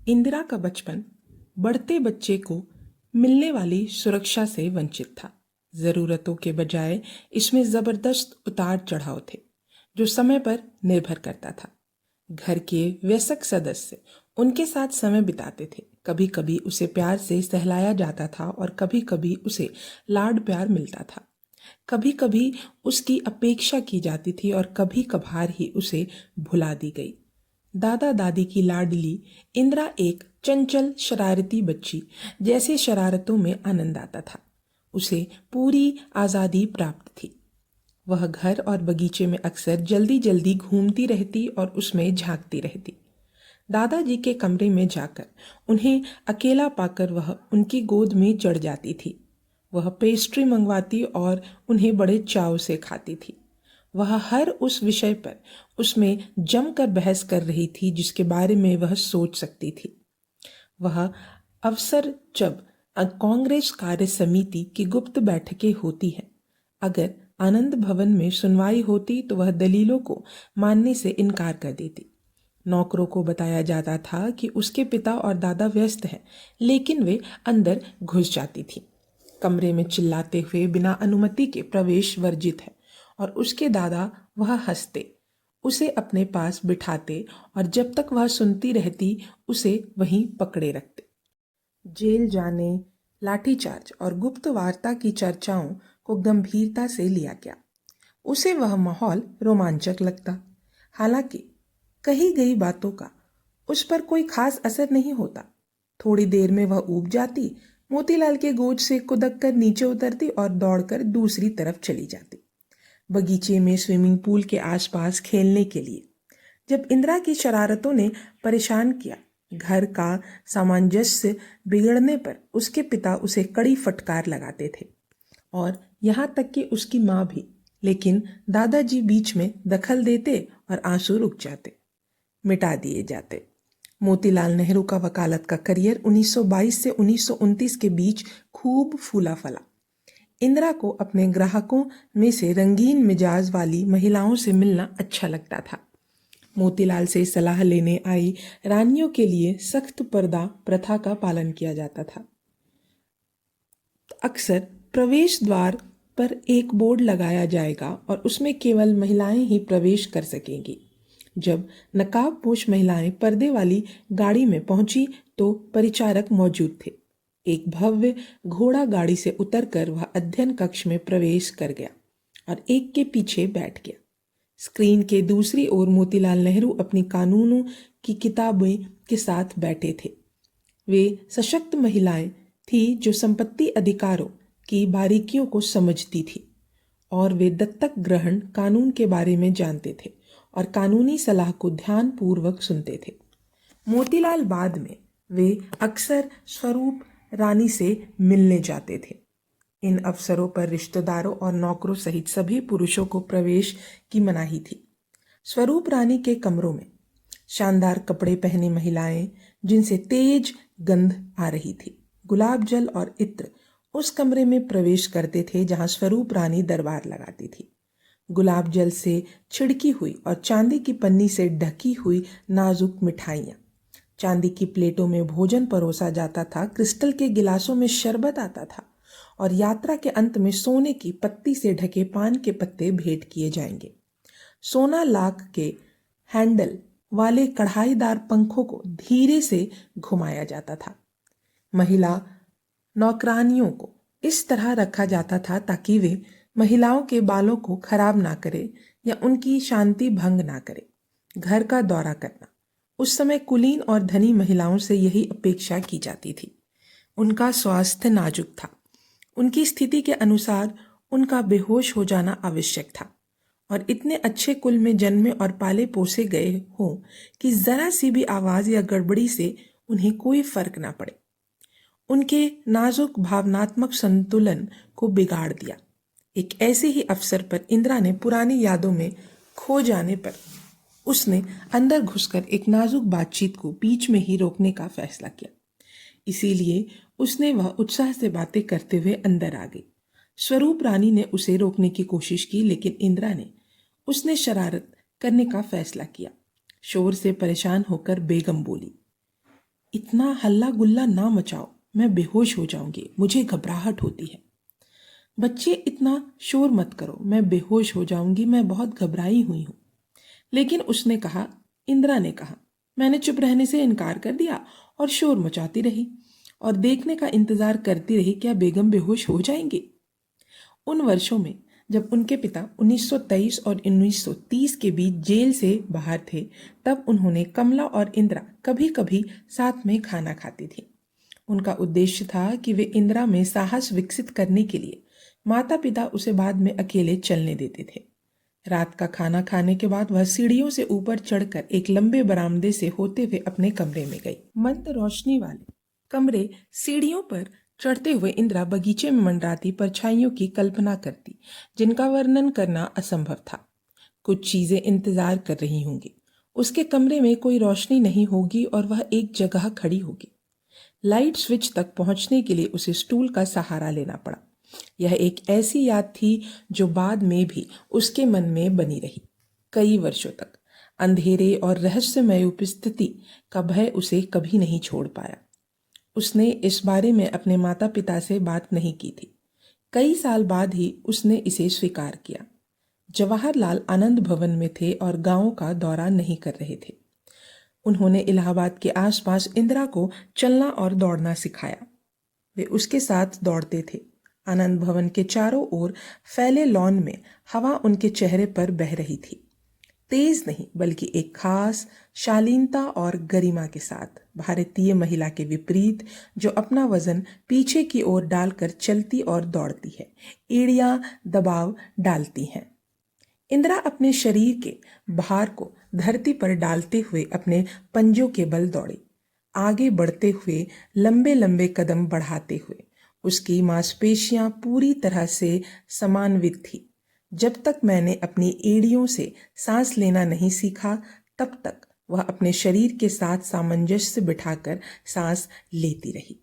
इंदिरा का बचपन बढ़ते बच्चे को मिलने वाली सुरक्षा से वंचित था। ज़रूरतों के बजाय इसमें ज़बरदस्त उतार चढ़ाव थे जो समय पर निर्भर करता था। घर के वयस्क सदस्य उनके साथ समय बिताते थे। कभी कभी उसे प्यार से सहलाया जाता था और कभी कभी उसे लाड प्यार मिलता था। कभी कभी उसकी अपेक्षा की जाती थी और कभी कभार ही उसे भुला दी गई। दादा दादी की लाडली इंदिरा एक चंचल शरारती बच्ची जैसे शरारतों में आनंद आता था। उसे पूरी आज़ादी प्राप्त थी। वह घर और बगीचे में अक्सर जल्दी जल्दी घूमती रहती और उसमें झांकती रहती। दादाजी के कमरे में जाकर उन्हें अकेला पाकर वह उनकी गोद में चढ़ जाती थी। वह पेस्ट्री मंगवाती और उन्हें बड़े चाव से खाती थी। वह हर उस विषय पर उसमें जमकर बहस कर रही थी जिसके बारे में वह सोच सकती थी। वह अवसर जब कांग्रेस कार्य समिति की गुप्त बैठकें होती हैं, अगर आनंद भवन में सुनवाई होती तो वह दलीलों को मानने से इनकार कर देती। नौकरों को बताया जाता था कि उसके पिता और दादा व्यस्त हैं, लेकिन वे अंदर घुस जाती थी। कमरे में चिल्लाते हुए बिना अनुमति के प्रवेश वर्जित है और उसके दादा वह हंसते, उसे अपने पास बिठाते और जब तक वह सुनती रहती उसे वहीं पकड़े रखते। जेल जाने, लाठीचार्ज और गुप्त वार्ता की चर्चाओं को गंभीरता से लिया गया। उसे वह माहौल रोमांचक लगता। हालांकि कही गई बातों का उस पर कोई खास असर नहीं होता। थोड़ी देर में वह ऊब जाती, मोतीलाल के गोद से कुदक कर नीचे उतरती और दौड़कर दूसरी तरफ चली जाती, बगीचे में स्विमिंग पूल के आसपास खेलने के लिए। जब इंदिरा की शरारतों ने परेशान किया, घर का सामंजस्य बिगड़ने पर उसके पिता उसे कड़ी फटकार लगाते थे और यहाँ तक कि उसकी माँ भी। लेकिन दादाजी बीच में दखल देते और आंसू रुक जाते, मिटा दिए जाते। मोतीलाल नेहरू का वकालत का करियर 1922 से 1929 के बीच खूब फूला फला। इंदिरा को अपने ग्राहकों में से रंगीन मिजाज वाली महिलाओं से मिलना अच्छा लगता था। मोतीलाल से सलाह लेने आई रानियों के लिए सख्त पर्दा प्रथा का पालन किया जाता था। अक्सर प्रवेश द्वार पर एक बोर्ड लगाया जाएगा और उसमें केवल महिलाएं ही प्रवेश कर सकेंगी। जब नकाबपोश महिलाएं पर्दे वाली गाड़ी में पहुंची तो परिचारक मौजूद थे। एक भव्य घोड़ा गाड़ी से उतरकर वह अध्ययन कक्ष में प्रवेश कर गया और एक के पीछे बैठ गया। स्क्रीन के दूसरी ओर मोतीलाल नेहरू अपनी कानूनों की किताबें के साथ बैठे थे। वे सशक्त महिलाएं थी जो संपत्ति अधिकारों की बारीकियों को समझती थी और वे दत्तक ग्रहण कानून के बारे में जानते थे और कानूनी सलाह को ध्यानपूर्वक सुनते थे। मोतीलाल बाद में वे अक्सर स्वरूप रानी से मिलने जाते थे। इन अवसरों पर रिश्तेदारों और नौकरों सहित सभी पुरुषों को प्रवेश की मनाही थी। स्वरूप रानी के कमरों में शानदार कपड़े पहने महिलाएं जिनसे तेज गंध आ रही थी, गुलाब जल और इत्र उस कमरे में प्रवेश करते थे जहां स्वरूप रानी दरबार लगाती थी। गुलाब जल से छिड़की हुई और चांदी की पन्नी से ढकी हुई नाजुक मिठाइयाँ, चांदी की प्लेटों में भोजन परोसा जाता था, क्रिस्टल के गिलासों में शरबत आता था और यात्रा के अंत में सोने की पत्ती से ढके पान के पत्ते भेंट किए जाएंगे। सोना लाख के हैंडल वाले कढ़ाईदार पंखों को धीरे से घुमाया जाता था। महिला नौकरानियों को इस तरह रखा जाता था ताकि वे महिलाओं के बालों को खराब ना करे या उनकी शांति भंग ना करे। घर का दौरा करना उस समय कुलीन और धनी महिलाओं से यही अपेक्षा की जाती थी। उनका स्वास्थ्य नाजुक था, उनकी स्थिति के अनुसार उनका बेहोश हो जाना आवश्यक था और इतने अच्छे कुल में जन्मे और पाले पोसे गए हों कि जरा सी भी आवाज या गड़बड़ी से उन्हें कोई फर्क ना पड़े। उनके नाजुक भावनात्मक संतुलन को बिगाड़ दिया। एक ऐसे ही अवसर पर इंदिरा ने पुरानी यादों में खो जाने पर उसने अंदर घुसकर एक नाजुक बातचीत को बीच में ही रोकने का फैसला किया। इसीलिए उसने वह उत्साह से बातें करते हुए अंदर आ गई। स्वरूप रानी ने उसे रोकने की कोशिश की, लेकिन इंदिरा ने उसने शरारत करने का फैसला किया। शोर से परेशान होकर बेगम बोली, इतना हल्ला गुल्ला ना मचाओ, मैं बेहोश हो जाऊंगी, मुझे घबराहट होती है। बच्चे, इतना शोर मत करो, मैं बेहोश हो जाऊंगी, मैं बहुत घबराई हुई हूँ। लेकिन उसने कहा, इंदिरा ने कहा। मैंने चुप रहने से इनकार कर दिया और शोर मचाती रही और देखने का इंतजार करती रही क्या बेगम बेहोश हो जाएंगी। उन वर्षों में जब उनके पिता 1923 और 1930 के बीच जेल से बाहर थे, तब उन्होंने कमला और इंदिरा कभी कभी साथ में खाना खाती थी। उनका उद्देश्य था कि वे इंदिरा में साहस विकसित करने के लिए माता पिता उसे बाद में अकेले चलने देते थे। रात का खाना खाने के बाद वह सीढ़ियों से ऊपर चढ़कर एक लंबे बरामदे से होते हुए अपने कमरे में गई। मंद रोशनी वाले कमरे, सीढ़ियों पर चढ़ते हुए इंदिरा बगीचे में मंडराती परछाइयों की कल्पना करती, जिनका वर्णन करना असंभव था। कुछ चीजें इंतजार कर रही होंगी, उसके कमरे में कोई रोशनी नहीं होगी और वह एक जगह खड़ी होगी। लाइट स्विच तक पहुंचने के लिए उसे स्टूल का सहारा लेना पड़ा। यह एक ऐसी याद थी जो बाद में भी उसके मन में बनी रही। कई वर्षों तक अंधेरे और रहस्यमय उपस्थिति का भय उसे कभी नहीं छोड़ पाया। उसने इस बारे में अपने माता पिता से बात नहीं की थी। कई साल बाद ही उसने इसे स्वीकार किया। जवाहरलाल आनंद भवन में थे और गांवों का दौरा नहीं कर रहे थे। उन्होंने इलाहाबाद के आसपास इंदिरा को चलना और दौड़ना सिखाया। वे उसके साथ दौड़ते थे। आनंद भवन के चारों ओर फैले लॉन में हवा उनके चेहरे पर बह रही थी, तेज नहीं बल्कि एक खास शालीनता और गरिमा के साथ, भारतीय महिला के विपरीत, जो अपना वजन पीछे की ओर डालकर चलती और दौड़ती है, एड़ियां दबाव डालती हैं। इंदिरा अपने शरीर के भार को धरती पर डालते हुए अपने पंजों के बल दौड़ी, आगे बढ़ते हुए लंबे लंबे कदम बढ़ाते हुए। उसकी मांसपेशियां पूरी तरह से समान्वित थी। जब तक मैंने अपनी एड़ियों से सांस लेना नहीं सीखा, तब तक वह अपने शरीर के साथ सामंजस्य बिठाकर सांस लेती रही।